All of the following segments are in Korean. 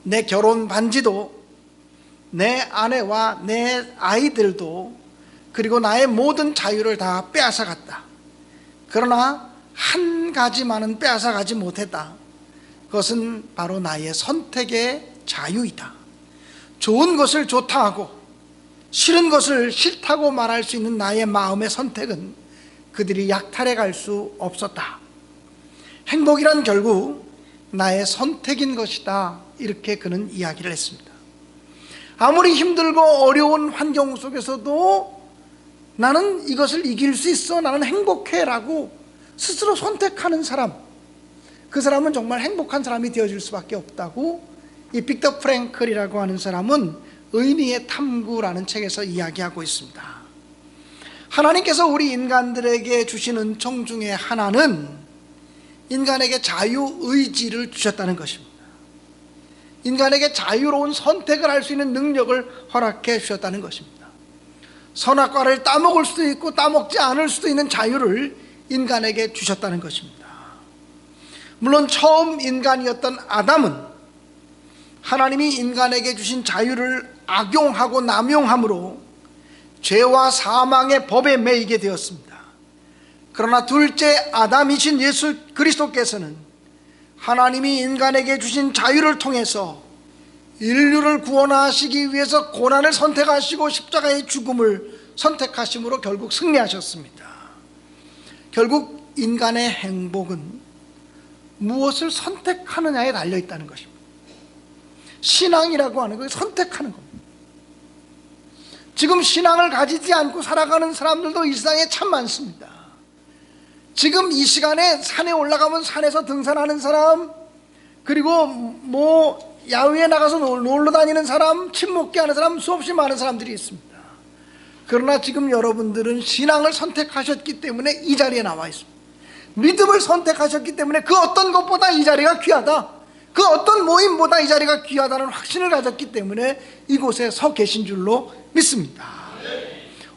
내 결혼 반지도, 내 아내와 내 아이들도, 그리고 나의 모든 자유를 다 빼앗아갔다. 그러나 한 가지만은 빼앗아가지 못했다. 그것은 바로 나의 선택의 자유이다. 좋은 것을 좋다 하고 싫은 것을 싫다고 말할 수 있는 나의 마음의 선택은 그들이 약탈해 갈 수 없었다. 행복이란 결국 나의 선택인 것이다. 이렇게 그는 이야기를 했습니다. 아무리 힘들고 어려운 환경 속에서도 나는 이것을 이길 수 있어, 나는 행복해 라고 스스로 선택하는 사람, 그 사람은 정말 행복한 사람이 되어줄 수밖에 없다고 이 빅터 프랭클이라고 하는 사람은 의미의 탐구라는 책에서 이야기하고 있습니다. 하나님께서 우리 인간들에게 주신 은총 중에 하나는 인간에게 자유의지를 주셨다는 것입니다. 인간에게 자유로운 선택을 할 수 있는 능력을 허락해 주셨다는 것입니다. 선악과를 따먹을 수도 있고 따먹지 않을 수도 있는 자유를 인간에게 주셨다는 것입니다. 물론 처음 인간이었던 아담은 하나님이 인간에게 주신 자유를 악용하고 남용함으로 죄와 사망의 법에 매이게 되었습니다. 그러나 둘째 아담이신 예수 그리스도께서는 하나님이 인간에게 주신 자유를 통해서 인류를 구원하시기 위해서 고난을 선택하시고 십자가의 죽음을 선택하심으로 결국 승리하셨습니다. 결국 인간의 행복은 무엇을 선택하느냐에 달려있다는 것입니다. 신앙이라고 하는 것을 선택하는 겁니다. 지금 신앙을 가지지 않고 살아가는 사람들도 이 세상에 참 많습니다. 지금 이 시간에 산에 올라가면 산에서 등산하는 사람, 그리고 야외에 나가서 놀러 다니는 사람, 침 먹게 하는 사람, 수없이 많은 사람들이 있습니다. 그러나 지금 여러분들은 신앙을 선택하셨기 때문에 이 자리에 나와 있습니다. 믿음을 선택하셨기 때문에 그 어떤 것보다 이 자리가 귀하다, 그 어떤 모임보다 이 자리가 귀하다는 확신을 가졌기 때문에 이곳에 서 계신 줄로 믿습니다.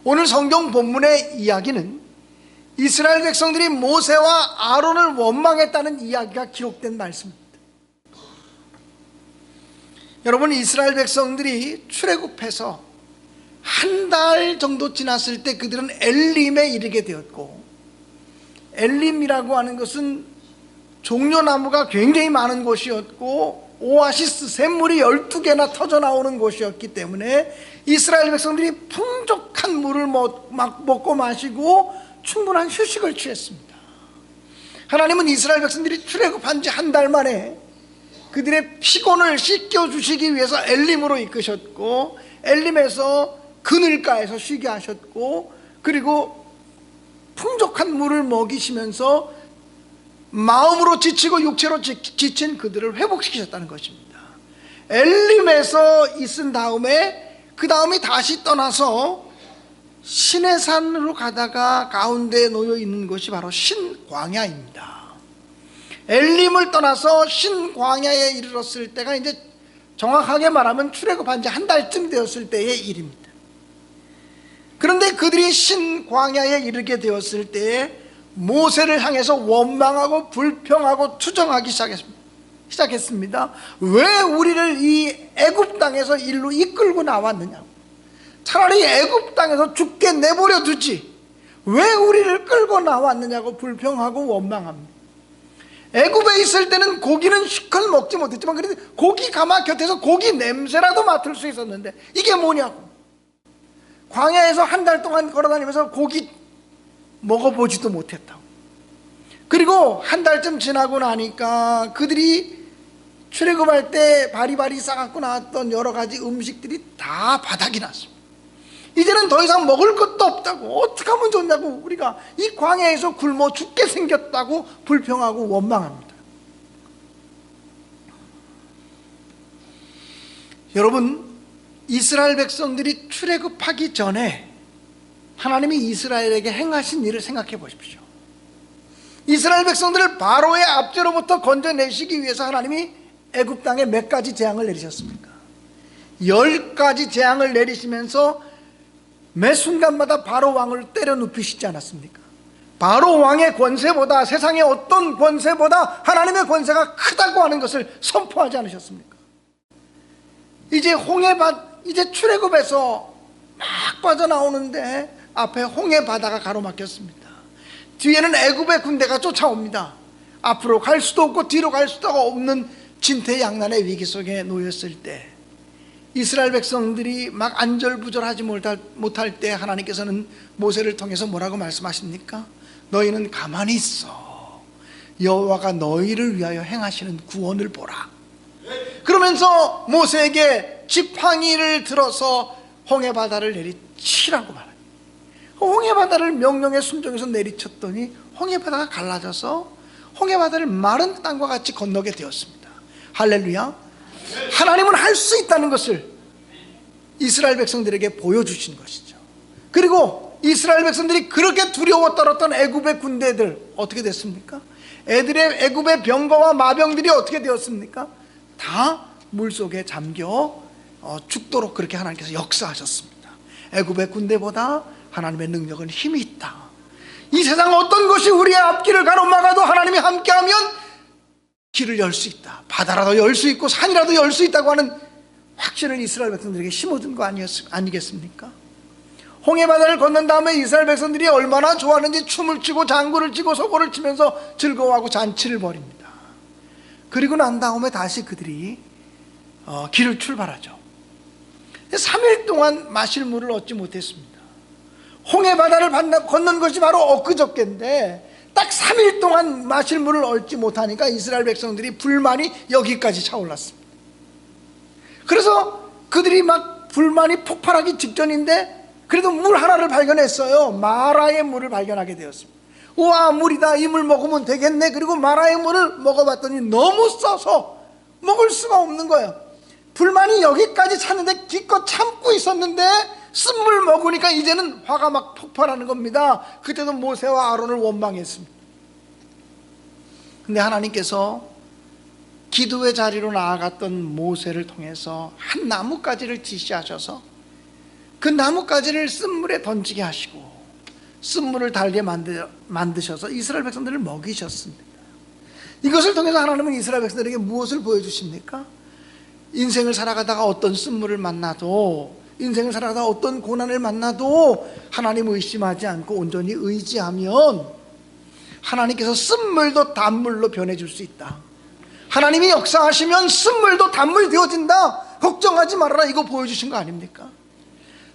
오늘 성경 본문의 이야기는 이스라엘 백성들이 모세와 아론을 원망했다는 이야기가 기록된 말씀입니다. 여러분, 이스라엘 백성들이 출애굽해서 한 달 정도 지났을 때 그들은 엘림에 이르게 되었고, 엘림이라고 하는 것은 종려나무가 굉장히 많은 곳이었고 오아시스 샘물이 12개나 터져 나오는 곳이었기 때문에 이스라엘 백성들이 풍족한 물을 먹고 마시고 충분한 휴식을 취했습니다. 하나님은 이스라엘 백성들이 출애굽한 지 한 달 만에 그들의 피곤을 씻겨주시기 위해서 엘림으로 이끄셨고, 엘림에서 그늘가에서 쉬게 하셨고, 그리고 풍족한 물을 먹이시면서 마음으로 지치고 육체로 지친 그들을 회복시키셨다는 것입니다. 엘림에서 있은 다음에 그 다음에 다시 떠나서 시내산으로 가다가 가운데에 놓여 있는 것이 바로 신광야입니다. 엘림을 떠나서 신광야에 이르렀을 때가 이제 정확하게 말하면 출애굽한 지 한 달쯤 되었을 때의 일입니다. 그런데 그들이 신광야에 이르게 되었을 때에 모세를 향해서 원망하고 불평하고 투정하기 시작했습니다. 왜 우리를 이 애굽 땅에서 일로 이끌고 나왔느냐고. 차라리 애굽 땅에서 죽게 내버려 두지 왜 우리를 끌고 나왔느냐고 불평하고 원망합니다. 애굽에 있을 때는 고기는 실컷 먹지 못했지만 그래도 고기 가마 곁에서 고기 냄새라도 맡을 수 있었는데 이게 뭐냐고. 광야에서 한 달 동안 걸어다니면서 고기 먹어보지도 못했다고. 그리고 한 달쯤 지나고 나니까 그들이 출애굽할 때 바리바리 싸갖고 나왔던 여러 가지 음식들이 다 바닥이 났습니다. 이제는 더 이상 먹을 것도 없다고, 어떻게 하면 좋냐고, 우리가 이 광야에서 굶어 죽게 생겼다고 불평하고 원망합니다. 여러분, 이스라엘 백성들이 출애굽하기 전에 하나님이 이스라엘에게 행하신 일을 생각해 보십시오. 이스라엘 백성들을 바로의 압제로부터 건져내시기 위해서 하나님이 애굽 땅에 몇 가지 재앙을 내리셨습니까? 10가지 재앙을 내리시면서 매 순간마다 바로 왕을 때려 눕히시지 않았습니까? 바로 왕의 권세보다, 세상의 어떤 권세보다 하나님의 권세가 크다고 하는 것을 선포하지 않으셨습니까? 이제 출애굽에서 막 빠져나오는데 앞에 홍해 바다가 가로막혔습니다. 뒤에는 애굽의 군대가 쫓아옵니다. 앞으로 갈 수도 없고 뒤로 갈 수도 없는 진퇴양난의 위기 속에 놓였을 때 이스라엘 백성들이 막 안절부절하지 못할 때 하나님께서는 모세를 통해서 뭐라고 말씀하십니까? 너희는 가만히 있어. 여호와가 너희를 위하여 행하시는 구원을 보라. 그러면서 모세에게 지팡이를 들어서 홍해바다를 내리치라고 말합니다. 홍해바다를 명령에 순종해서 내리쳤더니 홍해바다가 갈라져서 홍해바다를 마른 땅과 같이 건너게 되었습니다. 할렐루야. 하나님은 할 수 있다는 것을 이스라엘 백성들에게 보여주신 것이죠. 그리고 이스라엘 백성들이 그렇게 두려워 떨었던 애굽의 군대들 어떻게 됐습니까? 애굽의 병거와 마병들이 어떻게 되었습니까? 다 물속에 잠겨 죽도록 그렇게 하나님께서 역사하셨습니다. 애굽의 군대보다 하나님의 능력은 힘이 있다. 이 세상 어떤 것이 우리의 앞길을 가로막아도 하나님이 함께하면 길을 열 수 있다. 바다라도 열 수 있고 산이라도 열 수 있다고 하는 확신을 이스라엘 백성들에게 심어준 거 아니겠습니까? 홍해바다를 건넌 다음에 이스라엘 백성들이 얼마나 좋아하는지 춤을 추고 장구를 치고 소고를 치면서 즐거워하고 잔치를 벌입니다. 그리고 난 다음에 다시 그들이 길을 출발하죠. 3일 동안 마실 물을 얻지 못했습니다. 홍해바다를 건넌 것이 바로 엊그저께인데 딱 3일 동안 마실 물을 얻지 못하니까 이스라엘 백성들이 불만이 여기까지 차올랐습니다. 그래서 그들이 막 불만이 폭발하기 직전인데 그래도 물 하나를 발견했어요. 마라의 물을 발견하게 되었습니다. 우와, 물이다. 이 물 먹으면 되겠네. 그리고 마라의 물을 먹어봤더니 너무 써서 먹을 수가 없는 거예요. 불만이 여기까지 찼는데 기껏 참고 있었는데 쓴물 먹으니까 이제는 화가 막 폭발하는 겁니다. 그때도 모세와 아론을 원망했습니다. 근데 하나님께서 기도의 자리로 나아갔던 모세를 통해서 한 나뭇가지를 지시하셔서 그 나뭇가지를 쓴물에 던지게 하시고 쓴물을 달게 만드셔서 이스라엘 백성들을 먹이셨습니다. 이것을 통해서 하나님은 이스라엘 백성들에게 무엇을 보여주십니까? 인생을 살아가다가 어떤 쓴물을 만나도, 인생을 살아가다가 어떤 고난을 만나도 하나님 의심하지 않고 온전히 의지하면 하나님께서 쓴물도 단물로 변해줄 수 있다. 하나님이 역사하시면 쓴물도 단물 되어진다. 걱정하지 말아라. 이거 보여주신 거 아닙니까?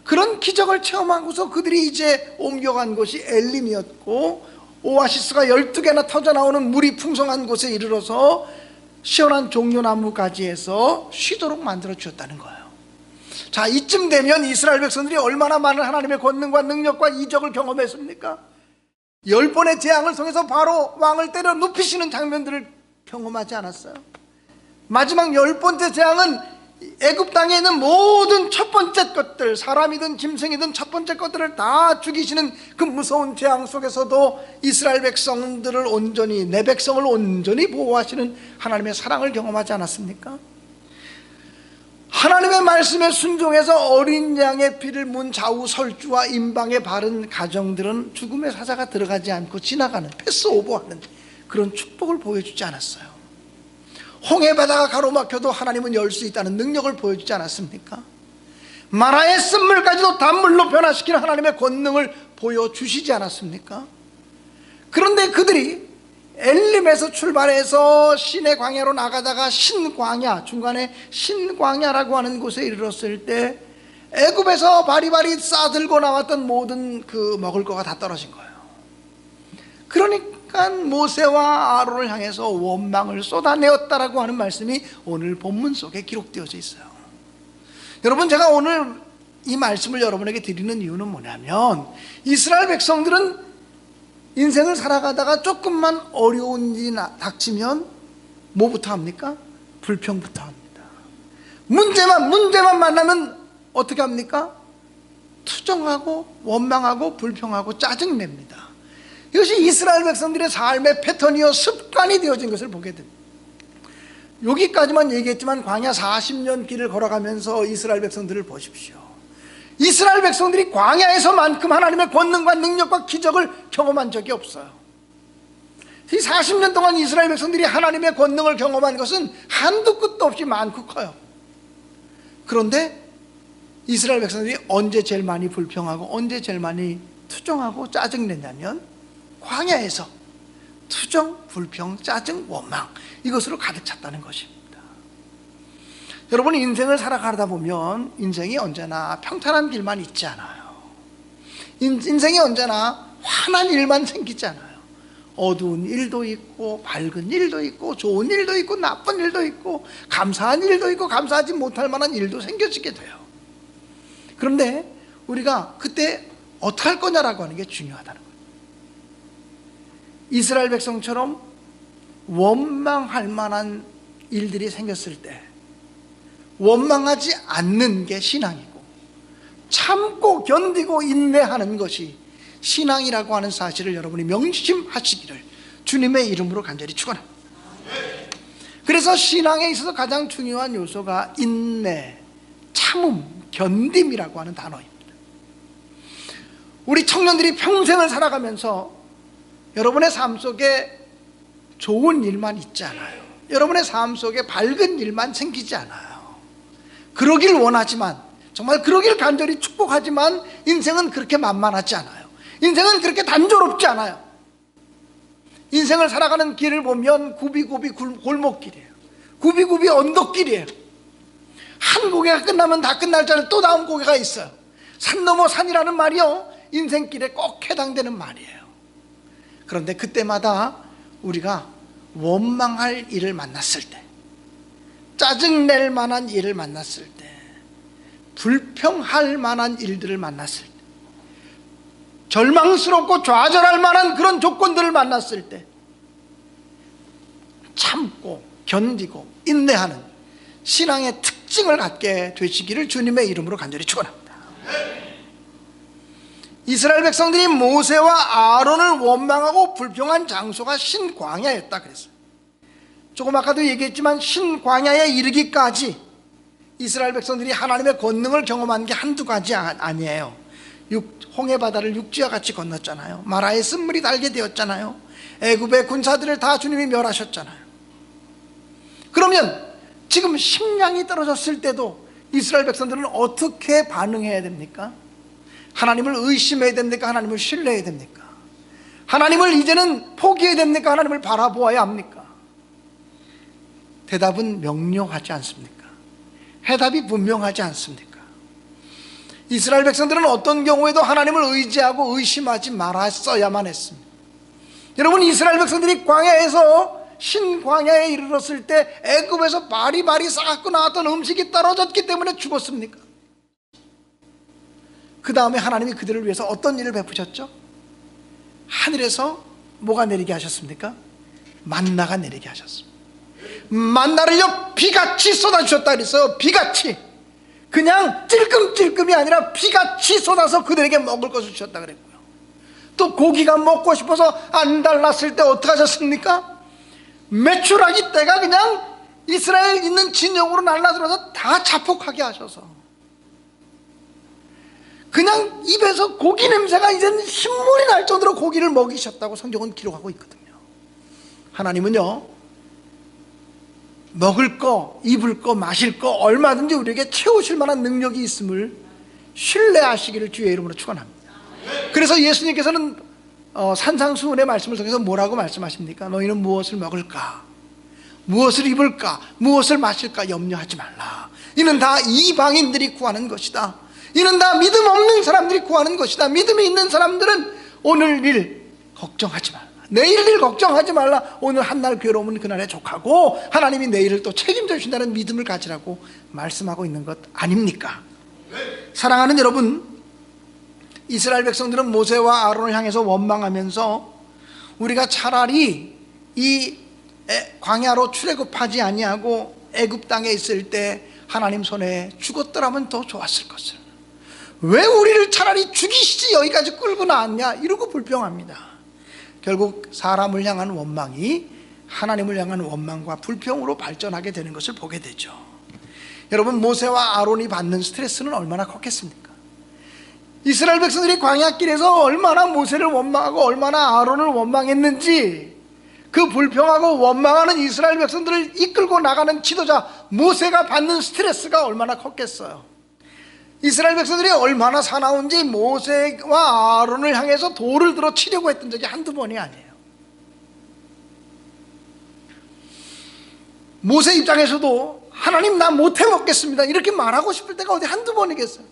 그런 기적을 체험하고서 그들이 이제 옮겨간 곳이 엘림이었고 오아시스가 12개나 터져나오는 물이 풍성한 곳에 이르러서 시원한 종려나무 가지에서 쉬도록 만들어 주었다는 거예요. 자, 이쯤 되면 이스라엘 백성들이 얼마나 많은 하나님의 권능과 능력과 이적을 경험했습니까? 10번의 재앙을 통해서 바로 왕을 때려 눕히시는 장면들을 경험하지 않았어요? 마지막 10번째 재앙은 애굽 땅에 있는 모든 첫 번째 것들, 사람이든 짐승이든 첫 번째 것들을 다 죽이시는 그 무서운 재앙 속에서도 이스라엘 백성들을 온전히, 내 백성을 온전히 보호하시는 하나님의 사랑을 경험하지 않았습니까? 하나님의 말씀에 순종해서 어린 양의 피를 문 좌우 설주와 임방에 바른 가정들은 죽음의 사자가 들어가지 않고 지나가는, 패스오버하는 그런 축복을 보여주지 않았어요? 홍해바다가 가로막혀도 하나님은 열 수 있다는 능력을 보여주지 않았습니까? 마라의 쓴물까지도 단물로 변화시키는 하나님의 권능을 보여주시지 않았습니까? 그런데 그들이 엘림에서 출발해서 신의 광야로 나가다가 신광야, 중간에 신광야라고 하는 곳에 이르렀을 때 애굽에서 바리바리 싸들고 나왔던 모든 그 먹을 거가 다 떨어진 거예요. 그러니까 모세와 아론을 향해서 원망을 쏟아내었다라고 하는 말씀이 오늘 본문 속에 기록되어져 있어요. 여러분, 제가 오늘 이 말씀을 여러분에게 드리는 이유는 뭐냐면, 이스라엘 백성들은 인생을 살아가다가 조금만 어려운 일이 닥치면 뭐부터 합니까? 불평부터 합니다. 문제만 만나면 어떻게 합니까? 투정하고 원망하고 불평하고 짜증냅니다. 이것이 이스라엘 백성들의 삶의 패턴이요 습관이 되어진 것을 보게 됩니다. 여기까지만 얘기했지만 광야 40년 길을 걸어가면서 이스라엘 백성들을 보십시오. 이스라엘 백성들이 광야에서만큼 하나님의 권능과 능력과 기적을 경험한 적이 없어요. 이 40년 동안 이스라엘 백성들이 하나님의 권능을 경험한 것은 한두 끝도 없이 많고 커요. 그런데 이스라엘 백성들이 언제 제일 많이 불평하고 언제 제일 많이 투정하고 짜증냈냐면 광야에서 투정, 불평, 짜증, 원망, 이것으로 가득 찼다는 것입니다. 여러분, 인생을 살아가다 보면 인생이 언제나 평탄한 길만 있지 않아요. 인생이 언제나 환한 일만 생기지 않아요. 어두운 일도 있고 밝은 일도 있고 좋은 일도 있고 나쁜 일도 있고 감사한 일도 있고 감사하지 못할 만한 일도 생겨지게 돼요. 그런데 우리가 그때 어떻게 할 거냐라고 하는 게 중요하다는 거예요. 이스라엘 백성처럼 원망할 만한 일들이 생겼을 때 원망하지 않는 게 신앙이고, 참고 견디고 인내하는 것이 신앙이라고 하는 사실을 여러분이 명심하시기를 주님의 이름으로 간절히 축원합니다. 그래서 신앙에 있어서 가장 중요한 요소가 인내, 참음, 견딤이라고 하는 단어입니다. 우리 청년들이 평생을 살아가면서 여러분의 삶 속에 좋은 일만 있지 않아요. 여러분의 삶 속에 밝은 일만 생기지 않아요. 그러길 원하지만, 정말 그러길 간절히 축복하지만 인생은 그렇게 만만하지 않아요. 인생은 그렇게 단조롭지 않아요. 인생을 살아가는 길을 보면 굽이굽이 골목길이에요. 굽이굽이 언덕길이에요. 한 고개가 끝나면 다 끝날 줄 알고 또 다음 고개가 있어요. 산 넘어 산이라는 말이요, 인생길에 꼭 해당되는 말이에요. 그런데 그때마다 우리가 원망할 일을 만났을 때, 짜증낼 만한 일을 만났을 때, 불평할 만한 일들을 만났을 때, 절망스럽고 좌절할 만한 그런 조건들을 만났을 때 참고 견디고 인내하는 신앙의 특징을 갖게 되시기를 주님의 이름으로 간절히 축원합니다. 이스라엘 백성들이 모세와 아론을 원망하고 불평한 장소가 신광야였다 그랬어요. 조금 아까도 얘기했지만 신광야에 이르기까지 이스라엘 백성들이 하나님의 권능을 경험한 게 한두 가지 아니에요. 홍해바다를 육지와 같이 건넜잖아요. 마라의 쓴물이 달게 되었잖아요. 애굽의 군사들을 다 주님이 멸하셨잖아요. 그러면 지금 식량이 떨어졌을 때도 이스라엘 백성들은 어떻게 반응해야 됩니까? 하나님을 의심해야 됩니까? 하나님을 신뢰해야 됩니까? 하나님을 이제는 포기해야 됩니까? 하나님을 바라보아야 합니까? 대답은 명료하지 않습니까? 해답이 분명하지 않습니까? 이스라엘 백성들은 어떤 경우에도 하나님을 의지하고 의심하지 말았어야만 했습니다. 여러분, 이스라엘 백성들이 광야에서 신광야에 이르렀을 때 애굽에서 바리바리 싸갖고 나왔던 음식이 떨어졌기 때문에 죽었습니까? 그 다음에 하나님이 그들을 위해서 어떤 일을 베푸셨죠? 하늘에서 뭐가 내리게 하셨습니까? 만나가 내리게 하셨습니다. 만나를요 비같이 쏟아주셨다 그랬어요. 비같이, 그냥 찔끔찔끔이 아니라 비같이 쏟아서 그들에게 먹을 것을 주셨다 그랬고요. 또 고기가 먹고 싶어서 안 달랐을 때 어떻게 하셨습니까? 메추라기 떼가 그냥 이스라엘 있는 진영으로 날라들어서 다 자폭하게 하셔서 그냥 입에서 고기 냄새가 이제는 흰물이 날 정도로 고기를 먹이셨다고 성경은 기록하고 있거든요. 하나님은요 먹을 거, 입을 거, 마실 거 얼마든지 우리에게 채우실 만한 능력이 있음을 신뢰하시기를 주의 이름으로 축원합니다. 그래서 예수님께서는 산상수훈의 말씀을 통해서 뭐라고 말씀하십니까? 너희는 무엇을 먹을까? 무엇을 입을까? 무엇을 마실까? 염려하지 말라. 이는 다 이방인들이 구하는 것이다. 이는 다 믿음 없는 사람들이 구하는 것이다. 믿음이 있는 사람들은 오늘 일 걱정하지 말라. 내일 일 걱정하지 말라. 오늘 한날 괴로움은 그날에 족하고 하나님이 내일을 또 책임져 주신다는 믿음을 가지라고 말씀하고 있는 것 아닙니까? 사랑하는 여러분, 이스라엘 백성들은 모세와 아론을 향해서 원망하면서 우리가 차라리 이 광야로 출애굽하지 아니하고 애굽 땅에 있을 때 하나님 손에 죽었더라면 더 좋았을 것을, 왜 우리를 차라리 죽이시지 여기까지 끌고 나왔냐, 이러고 불평합니다. 결국 사람을 향한 원망이 하나님을 향한 원망과 불평으로 발전하게 되는 것을 보게 되죠. 여러분, 모세와 아론이 받는 스트레스는 얼마나 컸겠습니까? 이스라엘 백성들이 광야길에서 얼마나 모세를 원망하고 얼마나 아론을 원망했는지, 그 불평하고 원망하는 이스라엘 백성들을 이끌고 나가는 지도자 모세가 받는 스트레스가 얼마나 컸겠어요. 이스라엘 백성들이 얼마나 사나운지 모세와 아론을 향해서 돌을 들어 치려고 했던 적이 한두 번이 아니에요. 모세 입장에서도 하나님 나 못해 먹겠습니다 이렇게 말하고 싶을 때가 어디 한두 번이겠어요.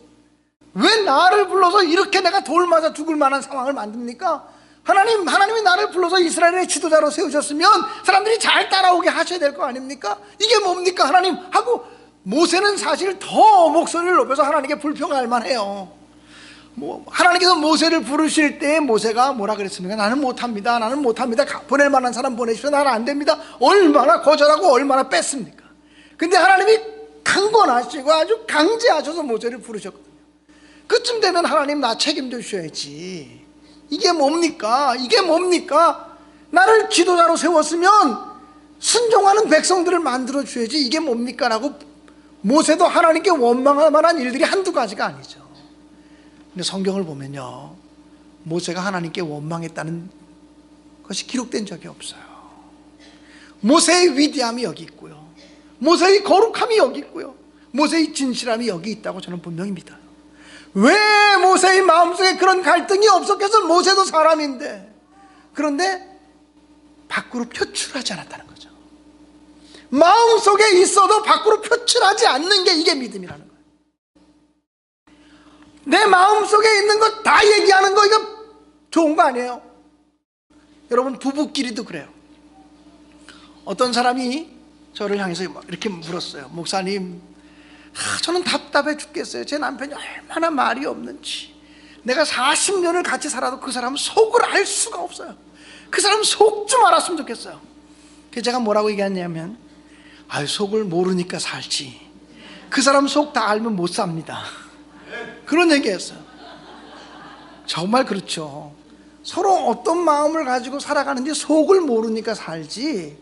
왜 나를 불러서 이렇게 내가 돌 맞아 죽을 만한 상황을 만듭니까? 하나님이 나를 불러서 이스라엘의 지도자로 세우셨으면 사람들이 잘 따라오게 하셔야 될 거 아닙니까? 이게 뭡니까 하나님? 하고 모세는 사실 더 목소리를 높여서 하나님께 불평할 만해요. 하나님께서 모세를 부르실 때 모세가 뭐라 그랬습니까? 나는 못합니다. 나는 못합니다. 보낼 만한 사람 보내십시오. 나는 안 됩니다. 얼마나 거절하고 얼마나 뺐습니까? 근데 하나님이 강권하시고 아주 강제하셔서 모세를 부르셨거든요. 그쯤 되면 하나님 나 책임져 주셔야지. 이게 뭡니까? 이게 뭡니까? 나를 지도자로 세웠으면 순종하는 백성들을 만들어 줘야지. 이게 뭡니까? 라고 모세도 하나님께 원망할 만한 일들이 한두 가지가 아니죠. 근데 성경을 보면요, 모세가 하나님께 원망했다는 것이 기록된 적이 없어요. 모세의 위대함이 여기 있고요, 모세의 거룩함이 여기 있고요, 모세의 진실함이 여기 있다고 저는 분명히 믿어요. 왜 모세의 마음속에 그런 갈등이 없었겠어? 모세도 사람인데. 그런데 밖으로 표출하지 않았다는 거죠. 마음속에 있어도 밖으로 표출하지 않는 게 이게 믿음이라는 거예요. 내 마음속에 있는 거 다 얘기하는 거 이거 좋은 거 아니에요? 여러분 부부끼리도 그래요. 어떤 사람이 저를 향해서 이렇게 물었어요. 목사님, 저는 답답해 죽겠어요. 제 남편이 얼마나 말이 없는지. 내가 40년을 같이 살아도 그 사람 속을 알 수가 없어요. 그 사람 속 좀 알았으면 좋겠어요. 그래서 제가 뭐라고 얘기했냐면, 속을 모르니까 살지, 그 사람 속 다 알면 못 삽니다. 그런 얘기했어요. 정말 그렇죠. 서로 어떤 마음을 가지고 살아가는지 속을 모르니까 살지,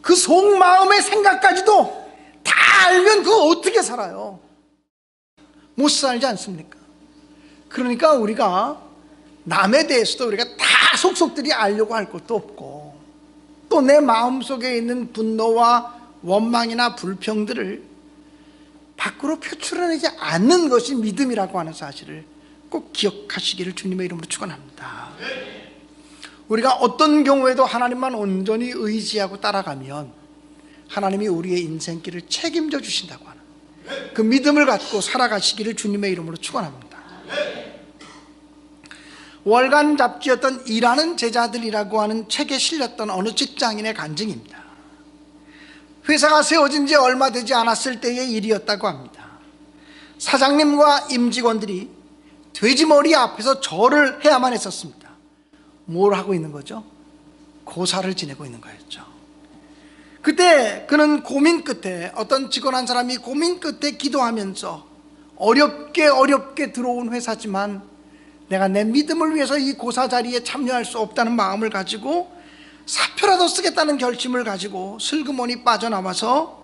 그 속마음의 생각까지도 다 알면 그거 어떻게 살아요? 못 살지 않습니까? 그러니까 우리가 남에 대해서도 우리가 다 속속들이 알려고 할 것도 없고, 또 내 마음속에 있는 분노와 원망이나 불평들을 밖으로 표출해내지 않는 것이 믿음이라고 하는 사실을 꼭 기억하시기를 주님의 이름으로 축원합니다. 우리가 어떤 경우에도 하나님만 온전히 의지하고 따라가면 하나님이 우리의 인생길을 책임져 주신다고 하는 그 믿음을 갖고 살아가시기를 주님의 이름으로 축원합니다. 월간 잡지였던 일하는 제자들이라고 하는 책에 실렸던 어느 직장인의 간증입니다. 회사가 세워진 지 얼마 되지 않았을 때의 일이었다고 합니다. 사장님과 임직원들이 돼지머리 앞에서 절을 해야만 했었습니다. 뭘 하고 있는 거죠? 고사를 지내고 있는 거였죠. 그때 그는 고민 끝에, 어떤 직원 한 사람이 고민 끝에 기도하면서 어렵게 들어온 회사지만 내가 내 믿음을 위해서 이 고사 자리에 참여할 수 없다는 마음을 가지고 사표라도 쓰겠다는 결심을 가지고 슬그머니 빠져나와서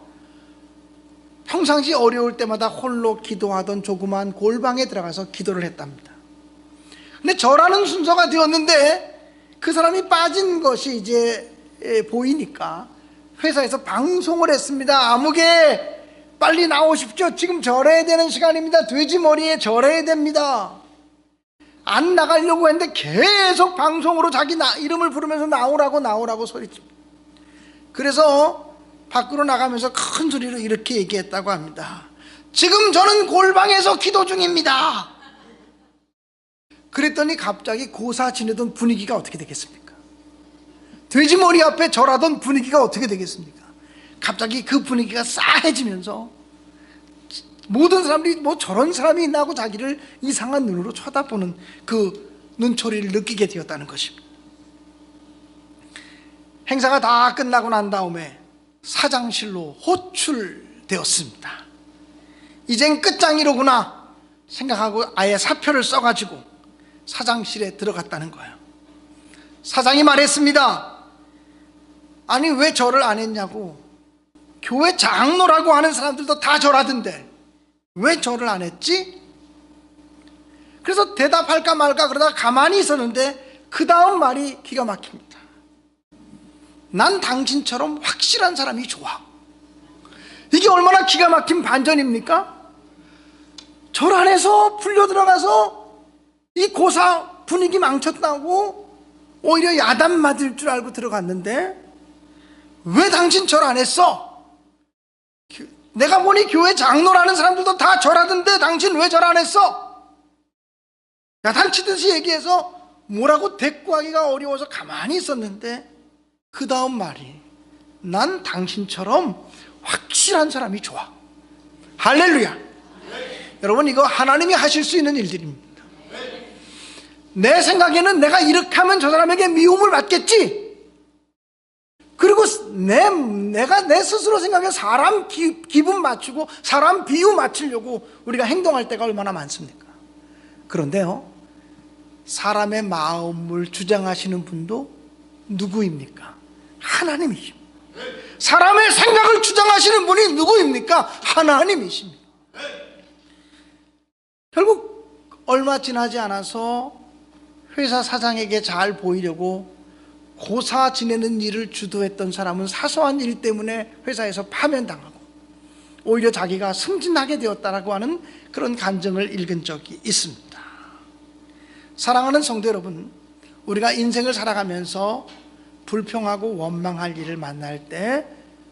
평상시 어려울 때마다 홀로 기도하던 조그마한 골방에 들어가서 기도를 했답니다. 근데 절하는 순서가 되었는데 그 사람이 빠진 것이 이제 보이니까 회사에서 방송을 했습니다. 아무개 빨리 나오십시오. 지금 절해야 되는 시간입니다. 돼지머리에 절해야 됩니다. 안 나가려고 했는데 계속 방송으로 자기 이름을 부르면서 나오라고 소리칩니다. 그래서 밖으로 나가면서 큰 소리로 이렇게 얘기했다고 합니다. 지금 저는 골방에서 기도 중입니다. 그랬더니 갑자기 고사 지내던 분위기가 어떻게 되겠습니까? 돼지머리 앞에 절하던 분위기가 어떻게 되겠습니까? 갑자기 그 분위기가 싸해지면서 모든 사람들이 뭐 저런 사람이 있나 하고 자기를 이상한 눈으로 쳐다보는 그 눈초리를 느끼게 되었다는 것입니다. 행사가 다 끝나고 난 다음에 사장실로 호출되었습니다. 이젠 끝장이로구나 생각하고 아예 사표를 써가지고 사장실에 들어갔다는 거예요. 사장이 말했습니다. 아니 왜 절을 안 했냐고. 교회 장로라고 하는 사람들도 다 절하던데 왜 절을 안 했지? 그래서 대답할까 말까 그러다가 가만히 있었는데 그 다음 말이 기가 막힙니다. 난 당신처럼 확실한 사람이 좋아. 이게 얼마나 기가 막힌 반전입니까? 절 안에서 풀려 들어가서 이 고사 분위기 망쳤다고 오히려 야단 맞을 줄 알고 들어갔는데, 왜 당신 절 안 했어? 내가 보니 교회 장로라는 사람들도 다 절하던데 당신 왜 절 안 했어? 야단치듯이 얘기해서 뭐라고 대꾸하기가 어려워서 가만히 있었는데, 그 다음 말이, 난 당신처럼 확실한 사람이 좋아. 할렐루야. 여러분, 이거 하나님이 하실 수 있는 일들입니다. 내 생각에는 내가 이렇게 하면 저 사람에게 미움을 받겠지. 그리고 내가 내 스스로 생각해 사람 기분 맞추고 사람 비유 맞추려고 우리가 행동할 때가 얼마나 많습니까? 그런데요, 사람의 마음을 주장하시는 분도 누구입니까? 하나님이십니다. 사람의 생각을 주장하시는 분이 누구입니까? 하나님이십니다. 결국 얼마 지나지 않아서 회사 사장에게 잘 보이려고 고사 지내는 일을 주도했던 사람은 사소한 일 때문에 회사에서 파면당하고 오히려 자기가 승진하게 되었다라고 하는 그런 간증을 읽은 적이 있습니다. 사랑하는 성도 여러분, 우리가 인생을 살아가면서 불평하고 원망할 일을 만날 때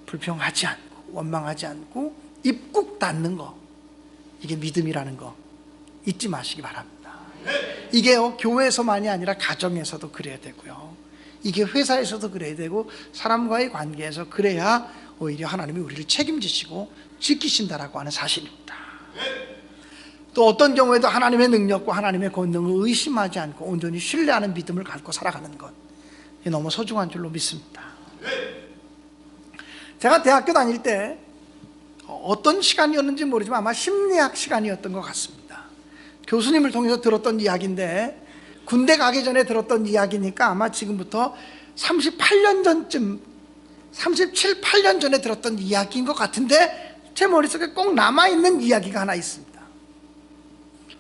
불평하지 않고 원망하지 않고 입 꾹 닫는 거, 이게 믿음이라는 거 잊지 마시기 바랍니다. 이게요, 교회에서만이 아니라 가정에서도 그래야 되고요, 이게 회사에서도 그래야 되고 사람과의 관계에서 그래야 오히려 하나님이 우리를 책임지시고 지키신다라고 하는 사실입니다. 또 어떤 경우에도 하나님의 능력과 하나님의 권능을 의심하지 않고 온전히 신뢰하는 믿음을 갖고 살아가는 것, 이게 너무 소중한 줄로 믿습니다. 제가 대학교 다닐 때 어떤 시간이었는지 모르지만 아마 심리학 시간이었던 것 같습니다. 교수님을 통해서 들었던 이야기인데, 군대 가기 전에 들었던 이야기니까 아마 지금부터 38년 전쯤, 37, 8년 전에 들었던 이야기인 것 같은데 제 머릿속에 꼭 남아있는 이야기가 하나 있습니다.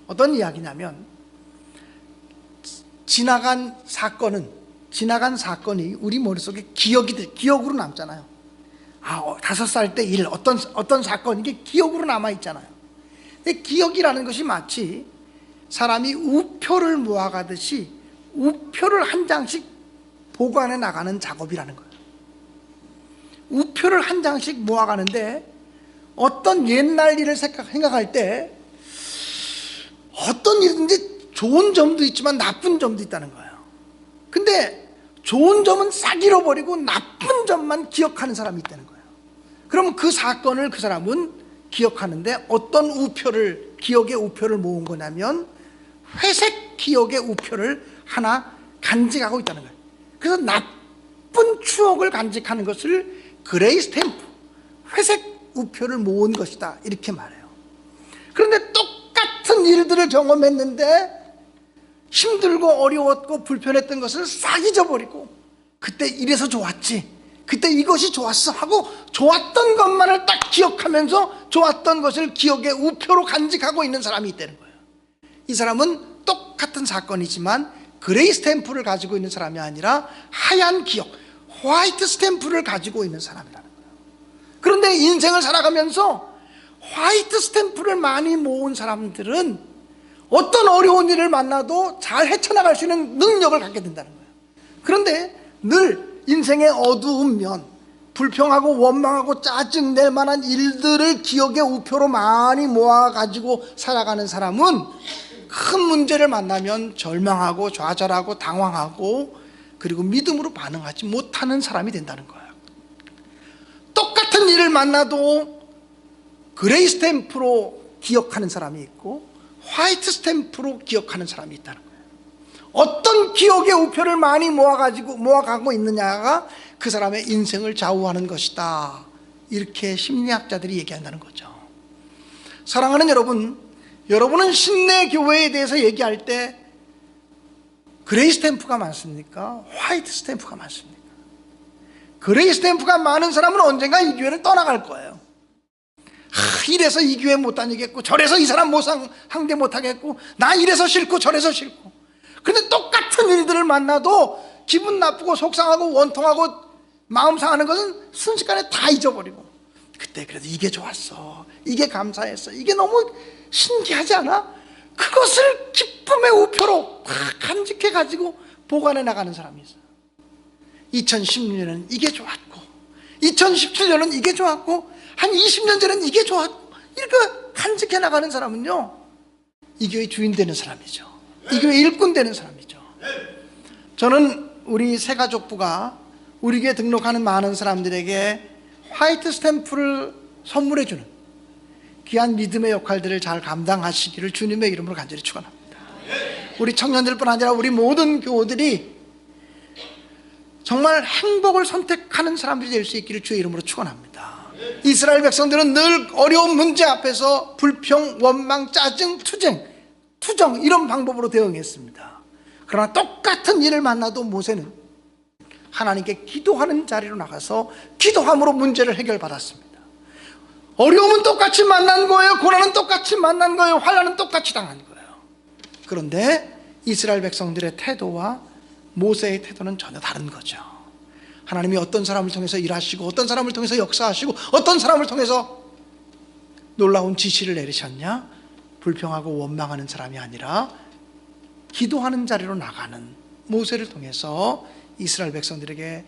어떤 이야기냐면, 지나간 사건이 우리 머릿속에 기억으로 남잖아요. 5살 때 일, 어떤 사건, 이게 기억으로 남아있잖아요. 근데 기억이라는 것이 마치 사람이 우표를 모아가듯이 우표를 한 장씩 보관해 나가는 작업이라는 거예요. 우표를 한 장씩 모아가는데 어떤 옛날 일을 생각할 때 어떤 일이든지 좋은 점도 있지만 나쁜 점도 있다는 거예요. 근데 좋은 점은 싹 잃어버리고 나쁜 점만 기억하는 사람이 있다는 거예요. 그러면 그 사건을 그 사람은 기억하는데 어떤 기억의 우표를 모은 거냐면 회색 기억의 우표를 하나 간직하고 있다는 거예요. 그래서 나쁜 추억을 간직하는 것을 그레이 스탬프, 회색 우표를 모은 것이다, 이렇게 말해요. 그런데 똑같은 일들을 경험했는데 힘들고 어려웠고 불편했던 것을 싹 잊어버리고, 그때 이래서 좋았지, 그때 이것이 좋았어 하고 좋았던 것만을 딱 기억하면서 좋았던 것을 기억의 우표로 간직하고 있는 사람이 있다는 거예요. 이 사람은 똑같은 사건이지만 그레이 스탬프를 가지고 있는 사람이 아니라 하얀 기억, 화이트 스탬프를 가지고 있는 사람이라는 거예요. 그런데 인생을 살아가면서 화이트 스탬프를 많이 모은 사람들은 어떤 어려운 일을 만나도 잘 헤쳐나갈 수 있는 능력을 갖게 된다는 거예요. 그런데 늘 인생의 어두운 면, 불평하고 원망하고 짜증낼 만한 일들을 기억의 우표로 많이 모아가지고 살아가는 사람은 큰 문제를 만나면 절망하고 좌절하고 당황하고 그리고 믿음으로 반응하지 못하는 사람이 된다는 거예요. 똑같은 일을 만나도 그레이 스탬프로 기억하는 사람이 있고 화이트 스탬프로 기억하는 사람이 있다는 거예요. 어떤 기억의 우표를 많이 모아가고 있느냐가 그 사람의 인생을 좌우하는 것이다, 이렇게 심리학자들이 얘기한다는 거죠. 사랑하는 여러분, 여러분은 신내 교회에 대해서 얘기할 때 그레이 스탬프가 많습니까? 화이트 스탬프가 많습니까? 그레이 스탬프가 많은 사람은 언젠가 이 교회를 떠나갈 거예요. 이래서 이 교회 못 다니겠고, 저래서 이 사람 상대 못 하겠고, 나 이래서 싫고 저래서 싫고. 근데 똑같은 일들을 만나도 기분 나쁘고 속상하고 원통하고 마음 상하는 것은 순식간에 다 잊어버리고, 그때 그래도 이게 좋았어, 이게 감사했어, 이게 너무 신기하지 않아? 그것을 기쁨의 우표로 막 간직해 가지고 보관해 나가는 사람이 있어요. 2016년은 이게 좋았고, 2017년은 이게 좋았고, 한 20년 전에는 이게 좋았고, 이렇게 간직해 나가는 사람은요, 이 교회 주인 되는 사람이죠. 이 교회 일꾼 되는 사람이죠. 저는 우리 새가족부가 우리 교회 등록하는 많은 사람들에게 화이트 스탬프를 선물해 주는 귀한 믿음의 역할들을 잘 감당하시기를 주님의 이름으로 간절히 축원합니다. 우리 청년들뿐 아니라 우리 모든 교우들이 정말 행복을 선택하는 사람들이 될 수 있기를 주의 이름으로 축원합니다. 이스라엘 백성들은 늘 어려운 문제 앞에서 불평, 원망, 짜증, 투정 이런 방법으로 대응했습니다. 그러나 똑같은 일을 만나도 모세는 하나님께 기도하는 자리로 나가서 기도함으로 문제를 해결받았습니다. 어려움은 똑같이 만난 거예요. 고난은 똑같이 만난 거예요. 환난은 똑같이 당한 거예요. 그런데 이스라엘 백성들의 태도와 모세의 태도는 전혀 다른 거죠. 하나님이 어떤 사람을 통해서 일하시고, 어떤 사람을 통해서 역사하시고, 어떤 사람을 통해서 놀라운 지시를 내리셨냐? 불평하고 원망하는 사람이 아니라 기도하는 자리로 나가는 모세를 통해서 이스라엘 백성들에게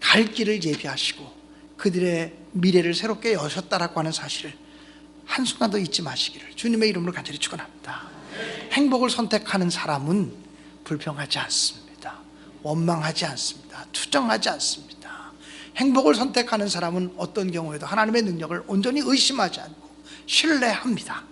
갈 길을 예비하시고 그들의 미래를 새롭게 여셨다라고 하는 사실을 한순간도 잊지 마시기를 주님의 이름으로 간절히 축원합니다. 행복을 선택하는 사람은 불평하지 않습니다. 원망하지 않습니다. 투정하지 않습니다. 행복을 선택하는 사람은 어떤 경우에도 하나님의 능력을 온전히 의심하지 않고 신뢰합니다.